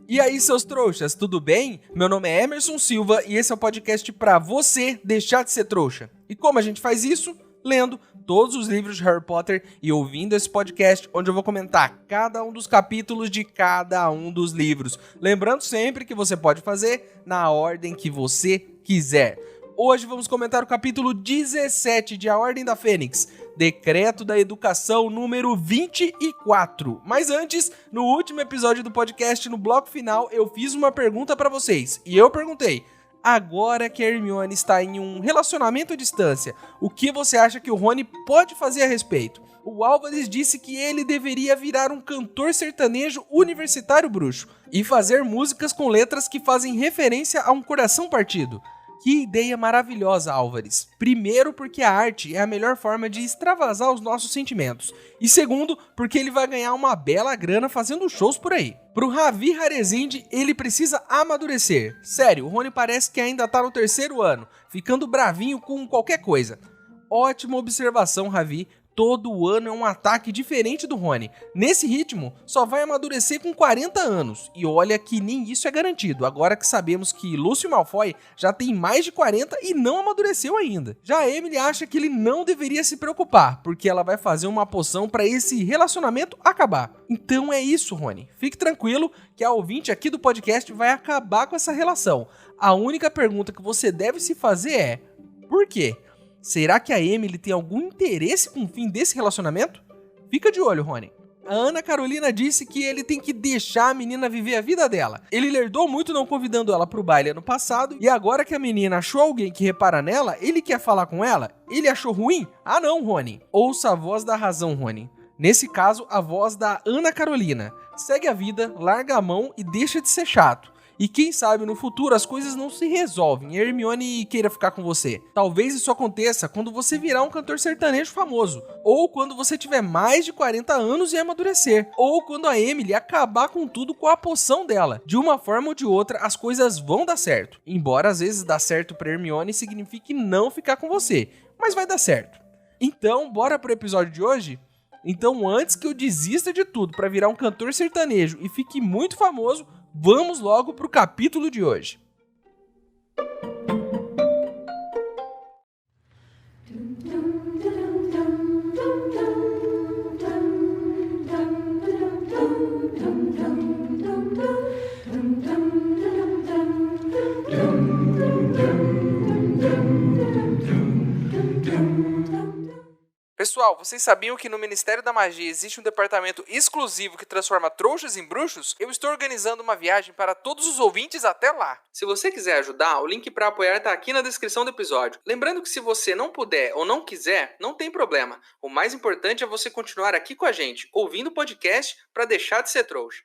E aí, seus trouxas, tudo bem? Meu nome é Emerson Silva e esse é o podcast pra você deixar de ser trouxa. E como a gente faz isso? Lendo todos os livros de Harry Potter e ouvindo esse podcast, onde eu vou comentar cada um dos capítulos de cada um dos livros. Lembrando sempre que você pode fazer na ordem que você quiser. Hoje vamos comentar o capítulo 17 de A Ordem da Fênix, Decreto da Educação número 24. Mas antes, no último episódio do podcast, no bloco final, eu fiz uma pergunta pra vocês. E eu perguntei, agora que a Hermione está em um relacionamento à distância, o que você acha que o Rony pode fazer a respeito? O Álvares disse que ele deveria virar um cantor sertanejo universitário bruxo e fazer músicas com letras que fazem referência a um coração partido. Que ideia maravilhosa, Álvares. Primeiro, porque a arte é a melhor forma de extravasar os nossos sentimentos. E segundo, porque ele vai ganhar uma bela grana fazendo shows por aí. Pro Ravi Harezinde, ele precisa amadurecer. Sério, o Rony parece que ainda tá no 3º ano, ficando bravinho com qualquer coisa. Ótima observação, Ravi. Todo ano é um ataque diferente do Rony. Nesse ritmo, só vai amadurecer com 40 anos. E olha que nem isso é garantido, agora que sabemos que Lúcio Malfoy já tem mais de 40 e não amadureceu ainda. Já a Emily acha que ele não deveria se preocupar, porque ela vai fazer uma poção para esse relacionamento acabar. Então é isso, Rony. Fique tranquilo que a ouvinte aqui do podcast vai acabar com essa relação. A única pergunta que você deve se fazer é: por quê? Será que a Emily tem algum interesse com o fim desse relacionamento? Fica de olho, Rony. A Ana Carolina disse que ele tem que deixar a menina viver a vida dela. Ele lerdou muito não convidando ela pro baile ano passado, e agora que a menina achou alguém que repara nela, ele quer falar com ela? Ele achou ruim? Ah não, Rony. Ouça a voz da razão, Rony. Nesse caso, a voz da Ana Carolina. Segue a vida, larga a mão e deixa de ser chato. E quem sabe no futuro as coisas não se resolvem e a Hermione queira ficar com você. Talvez isso aconteça quando você virar um cantor sertanejo famoso, ou quando você tiver mais de 40 anos e amadurecer, ou quando a Emily acabar com tudo com a poção dela. De uma forma ou de outra, as coisas vão dar certo. Embora às vezes dar certo pra Hermione signifique não ficar com você, mas vai dar certo. Então, bora pro episódio de hoje? Então, antes que eu desista de tudo pra virar um cantor sertanejo e fique muito famoso, vamos logo pro capítulo de hoje. Pessoal, vocês sabiam que no Ministério da Magia existe um departamento exclusivo que transforma trouxas em bruxos? Eu estou organizando uma viagem para todos os ouvintes até lá. Se você quiser ajudar, o link para apoiar está aqui na descrição do episódio. Lembrando que se você não puder ou não quiser, não tem problema. O mais importante é você continuar aqui com a gente, ouvindo o podcast para deixar de ser trouxa.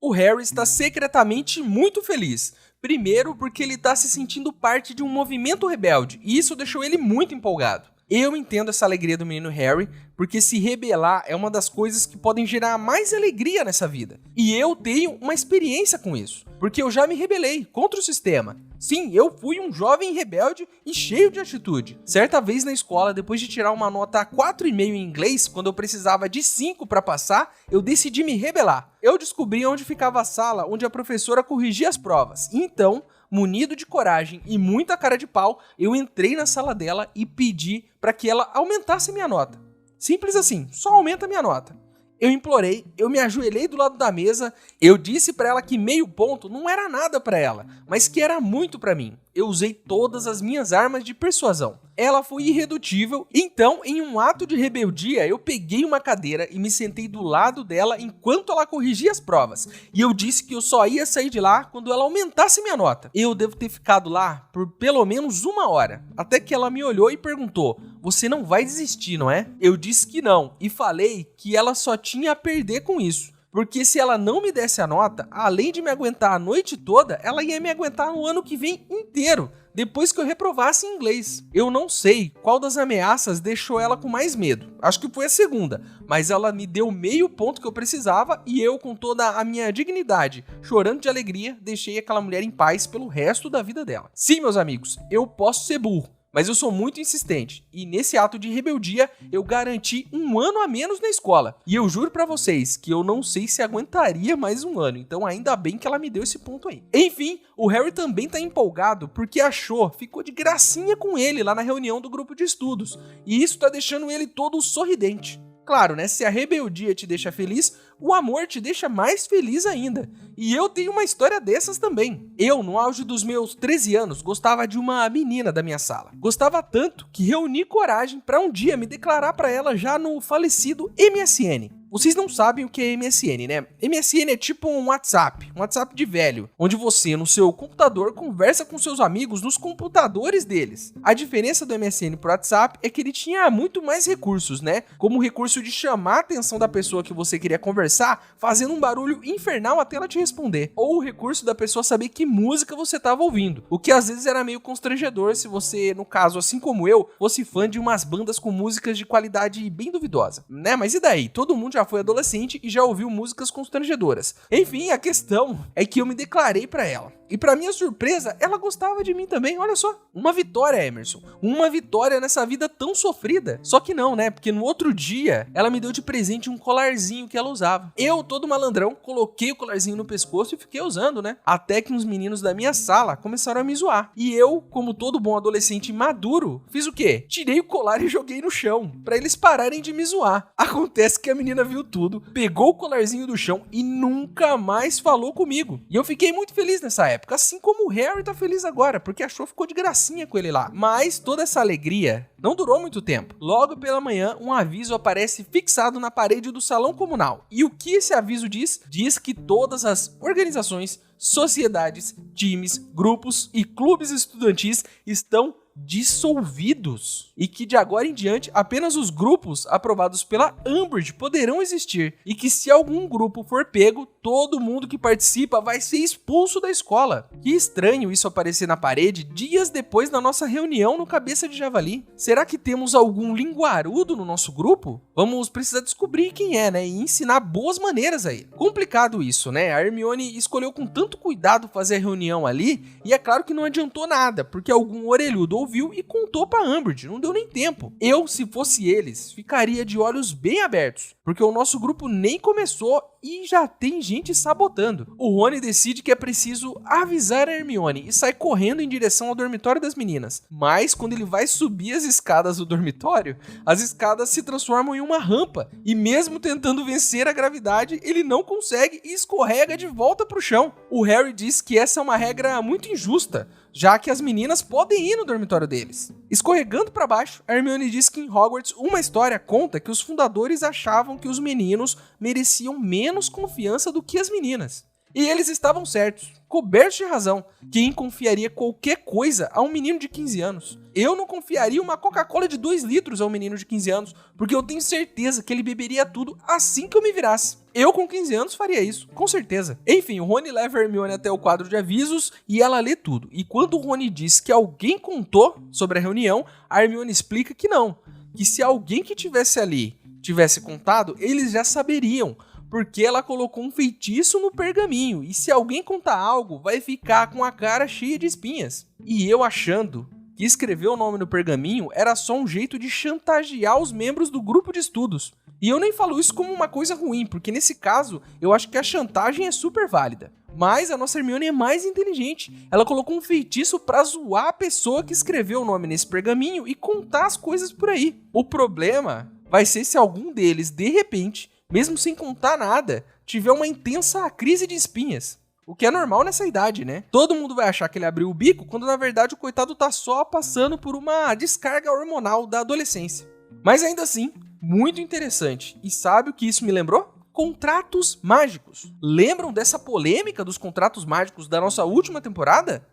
O Harry está secretamente muito feliz. Primeiro, porque ele está se sentindo parte de um movimento rebelde, e isso deixou ele muito empolgado. Eu entendo essa alegria do menino Harry, porque se rebelar é uma das coisas que podem gerar mais alegria nessa vida. E eu tenho uma experiência com isso, porque eu já me rebelei contra o sistema. Sim, eu fui um jovem rebelde e cheio de atitude. Certa vez na escola, depois de tirar uma nota 4,5 em inglês, quando eu precisava de 5 para passar, eu decidi me rebelar. Eu descobri onde ficava a sala onde a professora corrigia as provas. Então, munido de coragem e muita cara de pau, eu entrei na sala dela e pedi para que ela aumentasse minha nota. Simples assim, só aumenta minha nota. Eu implorei, eu me ajoelhei do lado da mesa, eu disse pra ela que meio ponto não era nada pra ela, mas que era muito pra mim. Eu usei todas as minhas armas de persuasão. Ela foi irredutível, então, em um ato de rebeldia, eu peguei uma cadeira e me sentei do lado dela enquanto ela corrigia as provas. E eu disse que eu só ia sair de lá quando ela aumentasse minha nota. Eu devo ter ficado lá por pelo menos 1 hora, até que ela me olhou e perguntou: "Você não vai desistir, não é?" Eu disse que não, e falei que ela só tinha a perder com isso. Porque se ela não me desse a nota, além de me aguentar a noite toda, ela ia me aguentar no ano que vem inteiro, depois que eu reprovasse em inglês. Eu não sei qual das ameaças deixou ela com mais medo. Acho que foi a segunda, mas ela me deu meio ponto que eu precisava e eu, com toda a minha dignidade, chorando de alegria, deixei aquela mulher em paz pelo resto da vida dela. Sim, meus amigos, eu posso ser burro, Mas eu sou muito insistente, e nesse ato de rebeldia eu garanti 1 ano a menos na escola. E eu juro pra vocês que eu não sei se aguentaria mais 1 ano, então ainda bem que ela me deu esse ponto aí. Enfim, o Harry também tá empolgado porque a Cho ficou de gracinha com ele lá na reunião do grupo de estudos, e isso tá deixando ele todo sorridente. Claro, né? Se a rebeldia te deixa feliz, o amor te deixa mais feliz ainda. E eu tenho uma história dessas também. Eu, no auge dos meus 13 anos, gostava de uma menina da minha sala. Gostava tanto que reuni coragem para um dia me declarar para ela já no falecido MSN. Vocês não sabem o que é MSN, né? MSN é tipo um WhatsApp de velho, onde você, no seu computador, conversa com seus amigos nos computadores deles. A diferença do MSN pro WhatsApp é que ele tinha muito mais recursos, né? Como o recurso de chamar a atenção da pessoa que você queria conversar, fazendo um barulho infernal até ela te responder. Ou o recurso da pessoa saber que música você estava ouvindo, o que às vezes era meio constrangedor se você, no caso, assim como eu, fosse fã de umas bandas com músicas de qualidade bem duvidosa, né? Mas e daí? Todo mundo já foi adolescente e já ouviu músicas constrangedoras. Enfim, a questão é que eu me declarei pra ela. E pra minha surpresa, ela gostava de mim também, olha só. Uma vitória, Emerson. Uma vitória nessa vida tão sofrida. Só que não, né? Porque no outro dia, ela me deu de presente um colarzinho que ela usava. Eu, todo malandrão, coloquei o colarzinho no pescoço e fiquei usando, né? Até que uns meninos da minha sala começaram a me zoar. E eu, como todo bom adolescente maduro, fiz o quê? Tirei o colar e joguei no chão, pra eles pararem de me zoar. Acontece que a menina viu tudo, pegou o colarzinho do chão e nunca mais falou comigo. E eu fiquei muito feliz nessa época. Assim como o Harry tá feliz agora, porque a Cho ficou de gracinha com ele lá. Mas toda essa alegria não durou muito tempo. Logo pela manhã, um aviso aparece fixado na parede do salão comunal. E o que esse aviso diz? Diz que todas as organizações, sociedades, times, grupos e clubes estudantis estão dissolvidos e que de agora em diante apenas os grupos aprovados pela Umbridge poderão existir e que se algum grupo for pego, todo mundo que participa vai ser expulso da escola. Que estranho isso aparecer na parede dias depois da nossa reunião no Cabeça de Javali. Será que temos algum linguarudo no nosso grupo? Vamos precisar descobrir quem é, né, e ensinar boas maneiras aí. Complicado isso, né? A Hermione escolheu com tanto cuidado fazer a reunião ali e é claro que não adiantou nada, porque algum orelhudo ouviu e contou pra Umbridge, não deu nem tempo. Eu, se fosse eles, ficaria de olhos bem abertos, porque o nosso grupo nem começou e já tem gente sabotando. O Rony decide que é preciso avisar a Hermione e sai correndo em direção ao dormitório das meninas. Mas quando ele vai subir as escadas do dormitório, as escadas se transformam em uma rampa e mesmo tentando vencer a gravidade, ele não consegue e escorrega de volta pro chão. O Harry diz que essa é uma regra muito injusta, já que as meninas podem ir no dormitório deles. Escorregando para baixo, a Hermione diz que em Hogwarts uma história conta que os fundadores achavam que os meninos mereciam menos confiança do que as meninas. E eles estavam certos, cobertos de razão. Quem confiaria qualquer coisa a um menino de 15 anos? Eu não confiaria uma Coca-Cola de 2 litros a um menino de 15 anos, porque eu tenho certeza que ele beberia tudo assim que eu me virasse. Eu com 15 anos faria isso, com certeza. Enfim, o Rony leva a Hermione até o quadro de avisos e ela lê tudo. E quando o Rony diz que alguém contou sobre a reunião, a Hermione explica que não. Que se alguém que tivesse ali tivesse contado, eles já saberiam, porque ela colocou um feitiço no pergaminho, e se alguém contar algo, vai ficar com a cara cheia de espinhas. E eu achando que escrever o nome no pergaminho era só um jeito de chantagear os membros do grupo de estudos. E eu nem falo isso como uma coisa ruim, porque nesse caso, eu acho que a chantagem é super válida. Mas a nossa Hermione é mais inteligente. Ela colocou um feitiço pra zoar a pessoa que escreveu o nome nesse pergaminho e contar as coisas por aí. O problema vai ser se algum deles, de repente, mesmo sem contar nada, tiver uma intensa crise de espinhas. O que é normal nessa idade, né? Todo mundo vai achar que ele abriu o bico, quando na verdade o coitado tá só passando por uma descarga hormonal da adolescência. Mas ainda assim, muito interessante. E sabe o que isso me lembrou? Contratos mágicos. Lembram dessa polêmica dos contratos mágicos da nossa última temporada?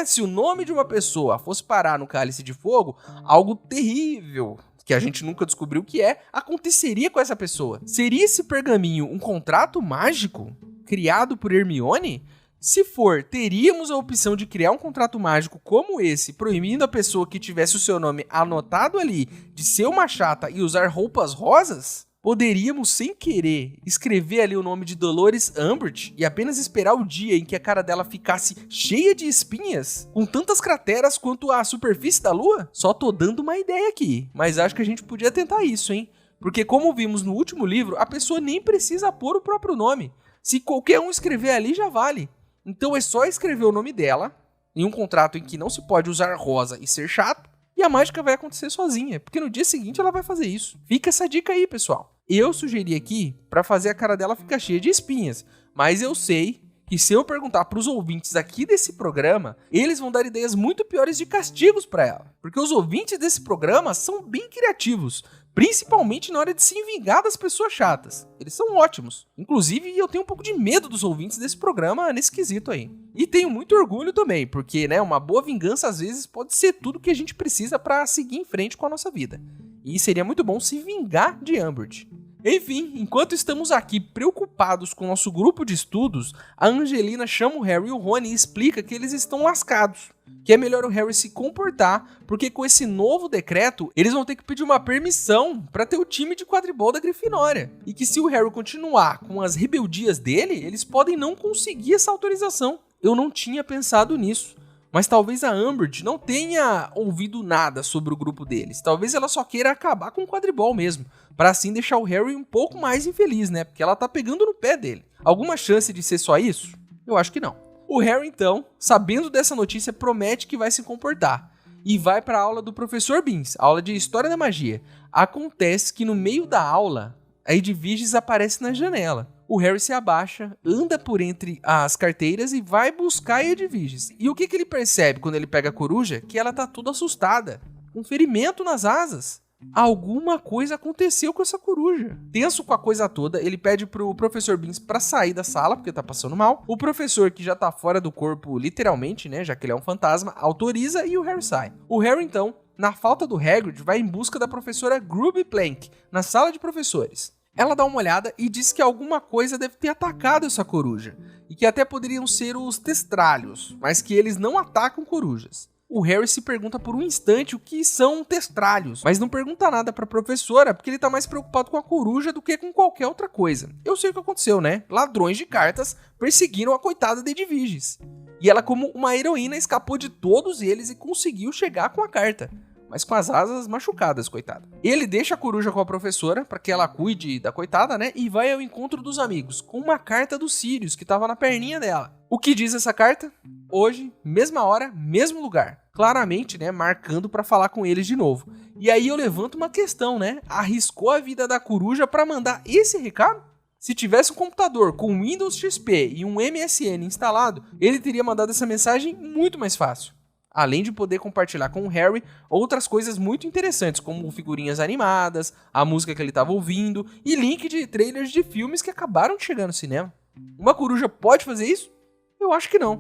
Se o nome de uma pessoa fosse parar no Cálice de Fogo, algo terrível, que a gente nunca descobriu o que é, aconteceria com essa pessoa. Seria esse pergaminho um contrato mágico criado por Hermione? Se for, teríamos a opção de criar um contrato mágico como esse, proibindo a pessoa que tivesse o seu nome anotado ali de ser uma chata e usar roupas rosas? Poderíamos, sem querer, escrever ali o nome de Dolores Umbridge e apenas esperar o dia em que a cara dela ficasse cheia de espinhas, com tantas crateras quanto a superfície da Lua? Só tô dando uma ideia aqui, mas acho que a gente podia tentar isso, hein? Porque como vimos no último livro, a pessoa nem precisa pôr o próprio nome. Se qualquer um escrever ali, já vale. Então é só escrever o nome dela, em um contrato em que não se pode usar rosa e ser chato, e a mágica vai acontecer sozinha, porque no dia seguinte ela vai fazer isso. Fica essa dica aí, pessoal. Eu sugeri aqui pra fazer a cara dela ficar cheia de espinhas, mas eu sei que se eu perguntar pros ouvintes aqui desse programa, eles vão dar ideias muito piores de castigos pra ela. Porque os ouvintes desse programa são bem criativos, principalmente na hora de se vingar das pessoas chatas. Eles são ótimos. Inclusive, eu tenho um pouco de medo dos ouvintes desse programa nesse quesito aí. E tenho muito orgulho também, porque, uma boa vingança às vezes pode ser tudo que a gente precisa pra seguir em frente com a nossa vida. E seria muito bom se vingar de Umbridge. Enfim, enquanto estamos aqui preocupados com o nosso grupo de estudos, a Angelina chama o Harry e o Rony e explica que eles estão lascados, que é melhor o Harry se comportar, porque com esse novo decreto, eles vão ter que pedir uma permissão para ter o time de quadribol da Grifinória, e que se o Harry continuar com as rebeldias dele, eles podem não conseguir essa autorização. Eu não tinha pensado nisso. Mas talvez a Umbridge não tenha ouvido nada sobre o grupo deles. Talvez ela só queira acabar com o quadribol mesmo, para assim deixar o Harry um pouco mais infeliz, né? Porque ela tá pegando no pé dele. Alguma chance de ser só isso? Eu acho que não. O Harry, então, sabendo dessa notícia, promete que vai se comportar. E vai para a aula do Professor Binns, aula de História da Magia. Acontece que no meio da aula, a Edwiges aparece na janela. O Harry se abaixa, anda por entre as carteiras e vai buscar a Edwiges. E o que ele percebe quando ele pega a coruja? Que ela tá toda assustada, com ferimento nas asas. Alguma coisa aconteceu com essa coruja. Tenso com a coisa toda, ele pede pro Professor Binns pra sair da sala, porque tá passando mal. O professor, que já tá fora do corpo literalmente, já que ele é um fantasma, autoriza e o Harry sai. O Harry, então, na falta do Hagrid, vai em busca da professora Grubby Plank, na sala de professores. Ela dá uma olhada e diz que alguma coisa deve ter atacado essa coruja, e que até poderiam ser os testralhos, mas que eles não atacam corujas. O Harry se pergunta por um instante o que são testralhos, mas não pergunta nada pra professora, porque ele tá mais preocupado com a coruja do que com qualquer outra coisa. Eu sei o que aconteceu, né? Ladrões de cartas perseguiram a coitada de Edwiges. E ela, como uma heroína, escapou de todos eles e conseguiu chegar com a carta, mas com as asas machucadas, coitada. Ele deixa a coruja com a professora, para que ela cuide da coitada, e vai ao encontro dos amigos, com uma carta do Sirius, que tava na perninha dela. O que diz essa carta? Hoje, mesma hora, mesmo lugar. Claramente, marcando para falar com eles de novo. E aí eu levanto uma questão, Arriscou a vida da coruja para mandar esse recado? Se tivesse um computador com Windows XP e um MSN instalado, ele teria mandado essa mensagem muito mais fácil. Além de poder compartilhar com o Harry outras coisas muito interessantes, como figurinhas animadas, a música que ele estava ouvindo e link de trailers de filmes que acabaram de chegar no cinema. Uma coruja pode fazer isso? Eu acho que não.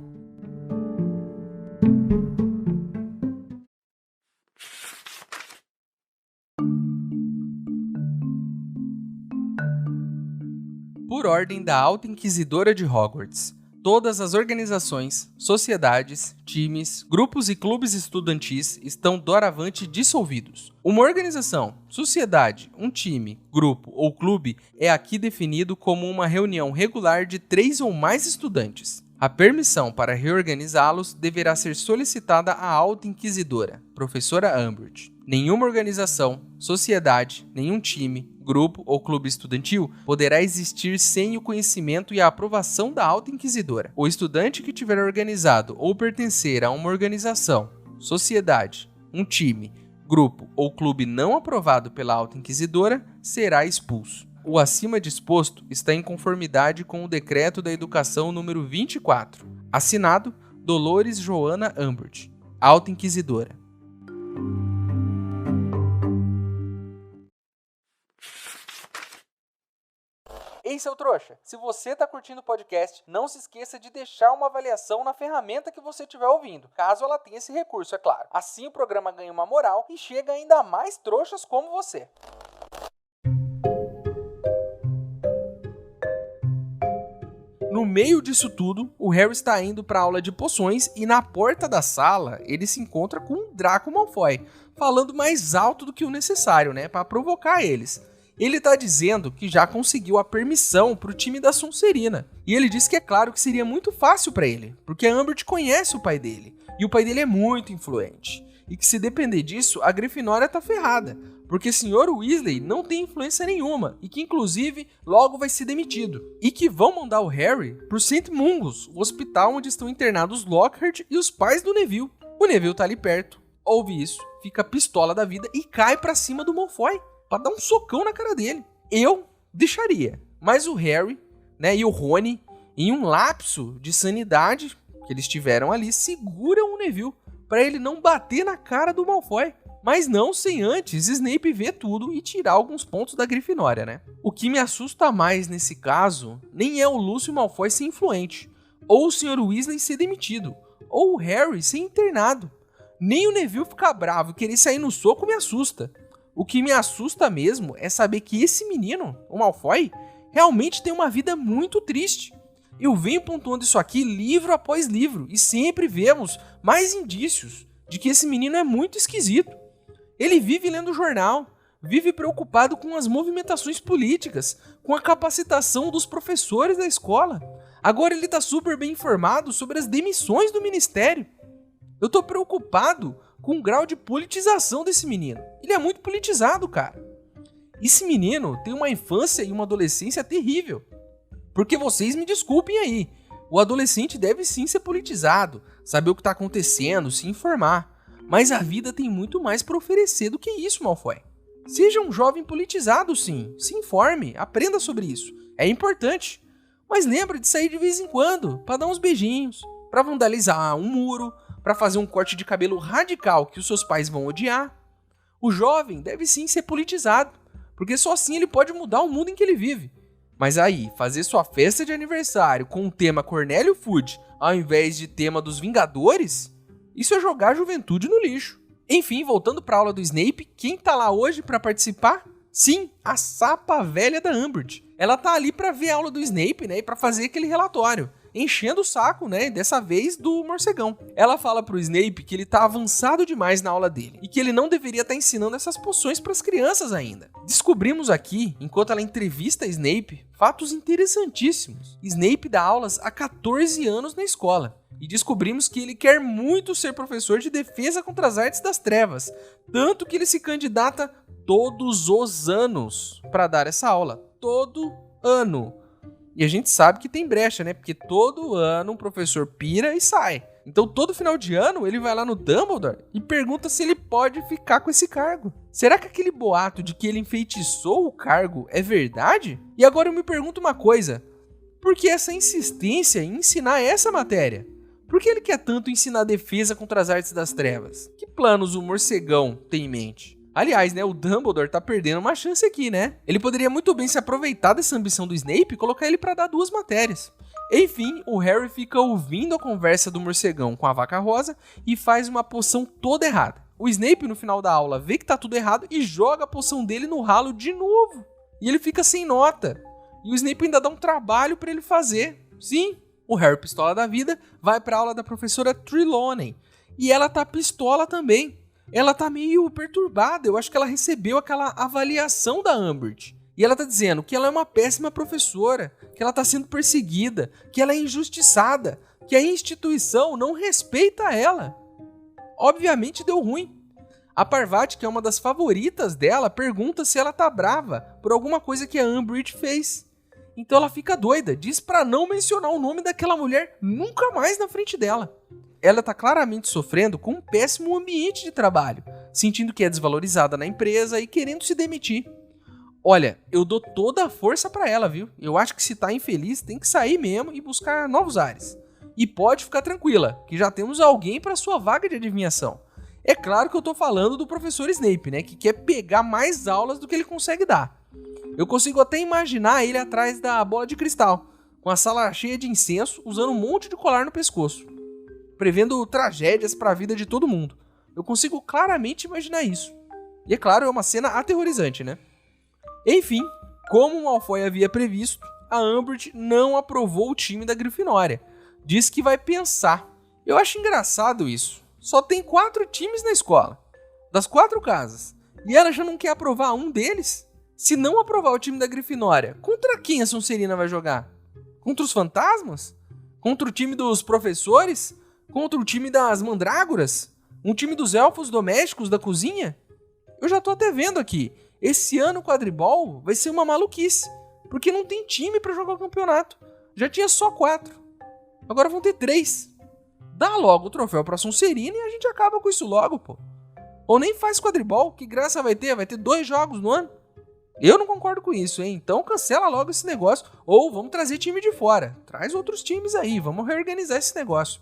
Por ordem da Alta Inquisidora de Hogwarts, todas as organizações, sociedades, times, grupos e clubes estudantis estão doravante dissolvidos. Uma organização, sociedade, um time, grupo ou clube é aqui definido como uma reunião regular de 3 ou mais estudantes. A permissão para reorganizá-los deverá ser solicitada à Alta Inquisidora, Professora Umbridge. Nenhuma organização, sociedade, nenhum time, grupo ou clube estudantil poderá existir sem o conhecimento e a aprovação da Alta Inquisidora. O estudante que tiver organizado ou pertencer a uma organização, sociedade, um time, grupo ou clube não aprovado pela Alta Inquisidora será expulso. O acima disposto está em conformidade com o Decreto da Educação número 24, assinado Dolores Joana Umbridge, Alta Inquisidora. Ei, seu trouxa, se você tá curtindo o podcast, não se esqueça de deixar uma avaliação na ferramenta que você estiver ouvindo, caso ela tenha esse recurso, é claro. Assim o programa ganha uma moral e chega ainda a mais trouxas como você. No meio disso tudo, o Harry está indo para a aula de poções e na porta da sala ele se encontra com o Draco Malfoy, falando mais alto do que o necessário, para provocar eles. Ele tá dizendo que já conseguiu a permissão pro time da Sonserina. E ele diz que é claro que seria muito fácil pra ele, porque a Umbridge conhece o pai dele. E o pai dele é muito influente. E que se depender disso, a Grifinória tá ferrada. Porque Sr. Weasley não tem influência nenhuma. E que inclusive logo vai ser demitido. E que vão mandar o Harry pro St. Mungo's, o hospital onde estão internados Lockhart e os pais do Neville. O Neville tá ali perto, ouve isso, fica pistola da vida e cai pra cima do Malfoy. Pra dar um socão na cara dele. Eu deixaria. Mas o Harry, né, e o Rony, em um lapso de sanidade que eles tiveram ali, seguram o Neville pra ele não bater na cara do Malfoy. Mas não sem antes Snape ver tudo e tirar alguns pontos da Grifinória, né? O que me assusta mais nesse caso nem é o Lúcio Malfoy ser influente, ou o Sr. Weasley ser demitido, ou o Harry ser internado. Nem o Neville ficar bravo e querer sair no soco me assusta. O que me assusta mesmo é saber que esse menino, o Malfoy, realmente tem uma vida muito triste. Eu venho pontuando isso aqui livro após livro e sempre vemos mais indícios de que esse menino é muito esquisito. Ele vive lendo jornal, vive preocupado com as movimentações políticas, com a capacitação dos professores da escola. Agora ele tá super bem informado sobre as demissões do ministério. Eu tô preocupado com o grau de politização desse menino. Ele é muito politizado, cara. Esse menino tem uma infância e uma adolescência terrível. Porque vocês me desculpem aí, o adolescente deve sim ser politizado, saber o que tá acontecendo, se informar. Mas a vida tem muito mais para oferecer do que isso, Malfoy. Seja um jovem politizado, sim. Se informe, aprenda sobre isso. É importante. Mas lembre de sair de vez em quando, para dar uns beijinhos, para vandalizar um muro, para fazer um corte de cabelo radical que os seus pais vão odiar. O jovem deve sim ser politizado, porque só assim ele pode mudar o mundo em que ele vive. Mas aí, fazer sua festa de aniversário com o tema Cornélio Fudge, ao invés de tema dos Vingadores, isso é jogar a juventude no lixo. Enfim, voltando para a aula do Snape, quem tá lá hoje para participar? Sim, a sapa velha da Umbridge. Ela tá ali para ver a aula do Snape, né, e para fazer aquele relatório, enchendo o saco, né, dessa vez do morcegão. Ela fala pro Snape que ele tá avançado demais na aula dele e que ele não deveria estar ensinando essas poções para as crianças ainda. Descobrimos aqui, enquanto ela entrevista Snape, fatos interessantíssimos. Snape dá aulas há 14 anos na escola. E descobrimos que ele quer muito ser professor de defesa contra as artes das trevas, tanto que ele se candidata todos os anos para dar essa aula. Todo ano. E a gente sabe que tem brecha, né? Porque todo ano um professor pira e sai. Então todo final de ano ele vai lá no Dumbledore e pergunta se ele pode ficar com esse cargo. Será que aquele boato de que ele enfeitiçou o cargo é verdade? E agora eu me pergunto uma coisa. Por que essa insistência em ensinar essa matéria? Por que ele quer tanto ensinar defesa contra as artes das trevas? Que planos o morcegão tem em mente? Aliás, né, o Dumbledore tá perdendo uma chance aqui, né? Ele poderia muito bem se aproveitar dessa ambição do Snape e colocar ele pra dar 2 matérias. Enfim, o Harry fica ouvindo a conversa do morcegão com a vaca rosa e faz uma poção toda errada. O Snape, no final da aula, vê que tá tudo errado e joga a poção dele no ralo de novo. E ele fica sem nota. E o Snape ainda dá um trabalho pra ele fazer. Sim, o Harry, pistola da vida, vai pra aula da professora Trelawney. E ela tá pistola também. Ela tá meio perturbada. Eu acho que ela recebeu aquela avaliação da Umbridge. E ela tá dizendo que ela é uma péssima professora, que ela tá sendo perseguida, que ela é injustiçada, que a instituição não respeita ela. Obviamente deu ruim. A Parvati, que é uma das favoritas dela, pergunta se ela tá brava por alguma coisa que a Umbridge fez. Então ela fica doida, diz pra não mencionar o nome daquela mulher nunca mais na frente dela. Ela tá claramente sofrendo com um péssimo ambiente de trabalho, sentindo que é desvalorizada na empresa e querendo se demitir. Olha, eu dou toda a força pra ela, viu? Eu acho que se tá infeliz, tem que sair mesmo e buscar novos ares. E pode ficar tranquila, que já temos alguém pra sua vaga de adivinhação. É claro que eu tô falando do professor Snape, né? Que quer pegar mais aulas do que ele consegue dar. Eu consigo até imaginar ele atrás da bola de cristal, com a sala cheia de incenso, usando um monte de colar no pescoço, prevendo tragédias para a vida de todo mundo. Eu consigo claramente imaginar isso. E é claro, é uma cena aterrorizante, né? Enfim, como o Malfoy havia previsto, a Umbridge não aprovou o time da Grifinória. Diz que vai pensar. Eu acho engraçado isso. Só tem 4 times na escola, das 4 casas, e ela já não quer aprovar um deles? Se não aprovar o time da Grifinória, contra quem a Sonserina vai jogar? Contra os fantasmas? Contra o time dos professores? Contra o time das mandrágoras? Um time dos elfos domésticos da cozinha? Eu já tô até vendo aqui. Esse ano o quadribol vai ser uma maluquice, porque não tem time pra jogar o campeonato. Já tinha só 4. Agora vão ter 3. Dá logo o troféu pra Sonserina e a gente acaba com isso logo, pô. Ou nem faz quadribol, que graça vai ter? Vai ter 2 jogos no ano? Eu não concordo com isso, hein? Então cancela logo esse negócio. Ou vamos trazer time de fora. Traz outros times aí, vamos reorganizar esse negócio.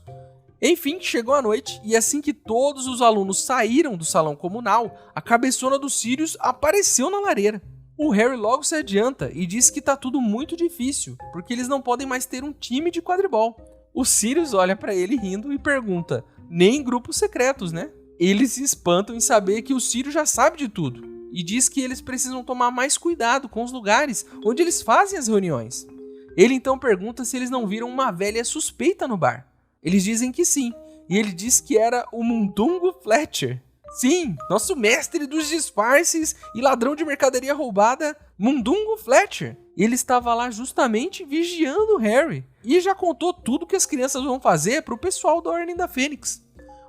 Enfim, chegou a noite e assim que todos os alunos saíram do salão comunal, a cabeçona do Sirius apareceu na lareira. O Harry logo se adianta e diz que tá tudo muito difícil, porque eles não podem mais ter um time de quadribol. O Sirius olha pra ele rindo e pergunta, nem grupos secretos, né? Eles se espantam em saber que o Sirius já sabe de tudo e diz que eles precisam tomar mais cuidado com os lugares onde eles fazem as reuniões. Ele então pergunta se eles não viram uma velha suspeita no bar. Eles dizem que sim, e ele diz que era o Mundungo Fletcher. Sim, nosso mestre dos disfarces e ladrão de mercadoria roubada, Mundungo Fletcher. Ele estava lá justamente vigiando o Harry e já contou tudo que as crianças vão fazer para o pessoal da Ordem da Fênix.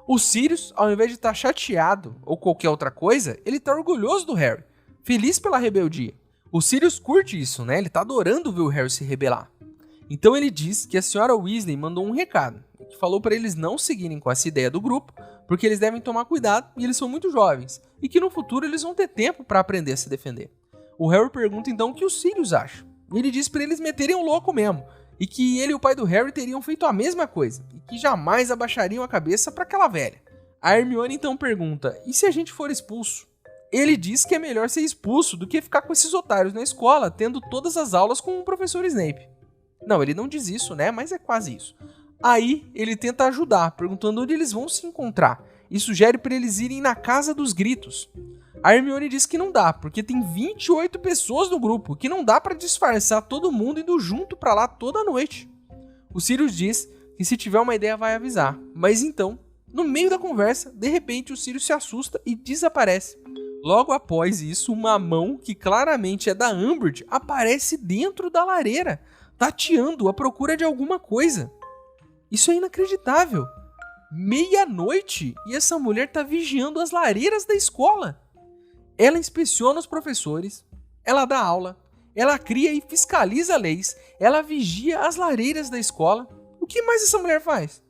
O Sirius, ao invés de estar chateado ou qualquer outra coisa, ele está orgulhoso do Harry, feliz pela rebeldia. O Sirius curte isso, né? Ele está adorando ver o Harry se rebelar. Então ele diz que a senhora Weasley mandou um recado, que falou para eles não seguirem com essa ideia do grupo, porque eles devem tomar cuidado e eles são muito jovens, e que no futuro eles vão ter tempo para aprender a se defender. O Harry pergunta então o que o Sirius acha, e ele diz para eles meterem o louco mesmo, e que ele e o pai do Harry teriam feito a mesma coisa, e que jamais abaixariam a cabeça para aquela velha. A Hermione então pergunta, e se a gente for expulso? Ele diz que é melhor ser expulso do que ficar com esses otários na escola, tendo todas as aulas com o professor Snape. Não, ele não diz isso, né? Mas é quase isso. Aí, ele tenta ajudar, perguntando onde eles vão se encontrar, e sugere para eles irem na Casa dos Gritos. A Hermione diz que não dá, porque tem 28 pessoas no grupo, que não dá para disfarçar todo mundo indo junto para lá toda noite. O Sirius diz que se tiver uma ideia vai avisar, mas então, no meio da conversa, de repente o Sirius se assusta e desaparece. Logo após isso, uma mão, que claramente é da Umbridge, aparece dentro da lareira, tateando à procura de alguma coisa. Isso é inacreditável. Meia-noite e essa mulher tá vigiando as lareiras da escola. Ela inspeciona os professores, ela dá aula, ela cria e fiscaliza leis, ela vigia as lareiras da escola. O que mais essa mulher faz?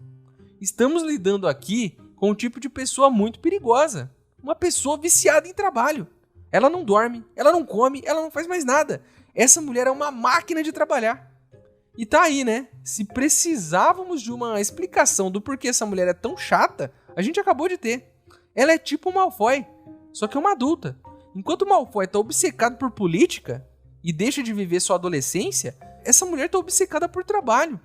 Estamos lidando aqui com um tipo de pessoa muito perigosa. Uma pessoa viciada em trabalho. Ela não dorme, ela não come, ela não faz mais nada. Essa mulher é uma máquina de trabalhar. E tá aí, né? Se precisávamos de uma explicação do porquê essa mulher é tão chata, a gente acabou de ter. Ela é tipo o Malfoy, só que é uma adulta. Enquanto o Malfoy tá obcecado por política e deixa de viver sua adolescência, essa mulher tá obcecada por trabalho.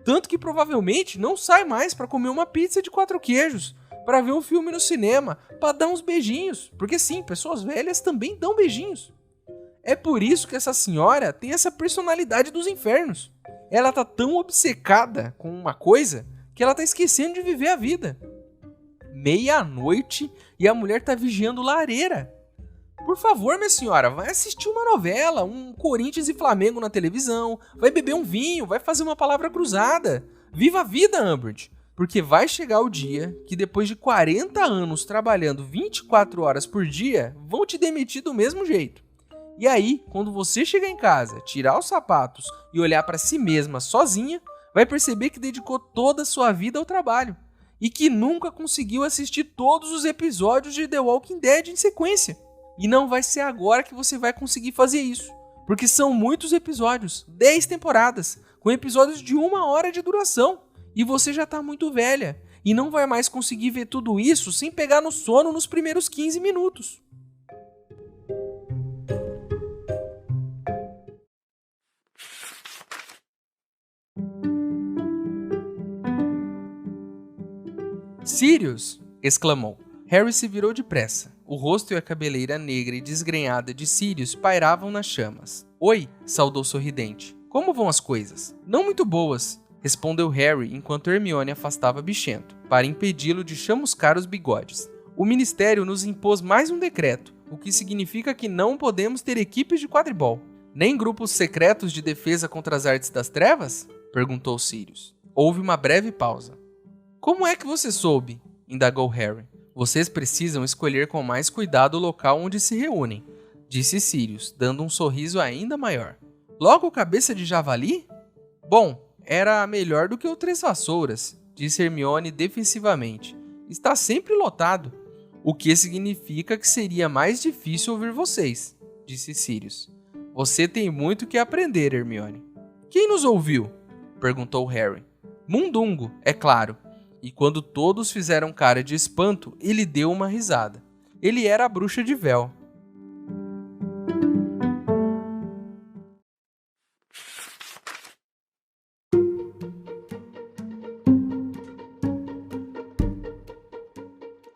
Tanto que provavelmente não sai mais pra comer uma pizza de 4 queijos, pra ver um filme no cinema, pra dar uns beijinhos. Porque sim, pessoas velhas também dão beijinhos. É por isso que essa senhora tem essa personalidade dos infernos. Ela tá tão obcecada com uma coisa que ela tá esquecendo de viver a vida. Meia-noite e a mulher tá vigiando lareira. Por favor, minha senhora, vai assistir uma novela, um Corinthians e Flamengo na televisão, vai beber um vinho, vai fazer uma palavra cruzada. Viva a vida, Umbridge! Porque vai chegar o dia que depois de 40 anos trabalhando 24 horas por dia, vão te demitir do mesmo jeito. E aí, quando você chegar em casa, tirar os sapatos e olhar para si mesma sozinha, vai perceber que dedicou toda a sua vida ao trabalho e que nunca conseguiu assistir todos os episódios de The Walking Dead em sequência. E não vai ser agora que você vai conseguir fazer isso, porque são muitos episódios, 10 temporadas, com episódios de 1 hora de duração, e você já tá muito velha e não vai mais conseguir ver tudo isso sem pegar no sono nos primeiros 15 minutos. Sirius! Exclamou. Harry se virou depressa. O rosto e a cabeleira negra e desgrenhada de Sirius pairavam nas chamas. Oi! Saudou sorridente. Como vão as coisas? Não muito boas, respondeu Harry enquanto Hermione afastava Bichento, para impedi-lo de chamuscar os bigodes. O ministério nos impôs mais um decreto, o que significa que não podemos ter equipes de quadribol. Nem grupos secretos de defesa contra as artes das trevas? Perguntou Sirius. Houve uma breve pausa. Como é que você soube? Indagou Harry. Vocês precisam escolher com mais cuidado o local onde se reúnem, disse Sirius, dando um sorriso ainda maior. Logo cabeça de javali? Bom, era melhor do que o Três Vassouras, disse Hermione defensivamente. Está sempre lotado, o que significa que seria mais difícil ouvir vocês, disse Sirius. Você tem muito que aprender, Hermione. Quem nos ouviu? Perguntou Harry. Mundungo, é claro. E quando todos fizeram cara de espanto, ele deu uma risada. Ele era a bruxa de véu.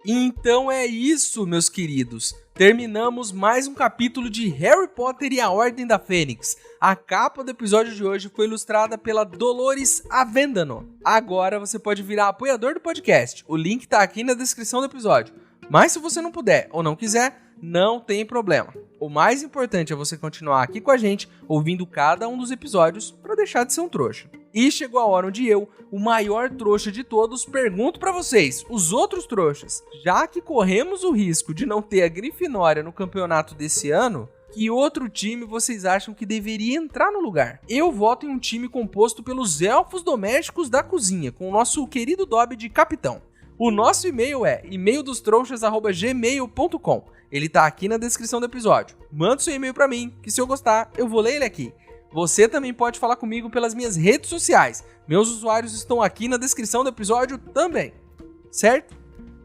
Então é isso, meus queridos. Terminamos mais um capítulo de Harry Potter e a Ordem da Fênix. A capa do episódio de hoje foi ilustrada pela Dolores Avendano. Agora você pode virar apoiador do podcast. O link tá aqui na descrição do episódio. Mas se você não puder ou não quiser, não tem problema. O mais importante é você continuar aqui com a gente, ouvindo cada um dos episódios para deixar de ser um trouxa. E chegou a hora onde eu, o maior trouxa de todos, pergunto pra vocês, os outros trouxas, já que corremos o risco de não ter a Grifinória no campeonato desse ano, que outro time vocês acham que deveria entrar no lugar? Eu voto em um time composto pelos elfos domésticos da cozinha, com o nosso querido Dobby de capitão. O nosso e-mail é emaildostrouxas@gmail.com. Ele tá aqui na descrição do episódio. Manda seu e-mail pra mim, que se eu gostar, eu vou ler ele aqui. Você também pode falar comigo pelas minhas redes sociais. Meus usuários estão aqui na descrição do episódio também. Certo?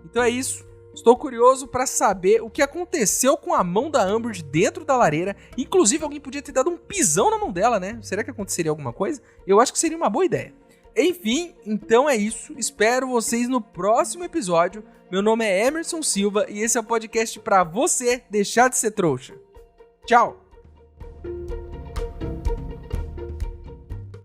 Então é isso. Estou curioso para saber o que aconteceu com a mão da Amber de dentro da lareira. Inclusive, alguém podia ter dado um pisão na mão dela, né? Será que aconteceria alguma coisa? Eu acho que seria uma boa ideia. Enfim, então é isso. Espero vocês no próximo episódio. Meu nome é Emerson Silva e esse é o podcast para você deixar de ser trouxa. Tchau!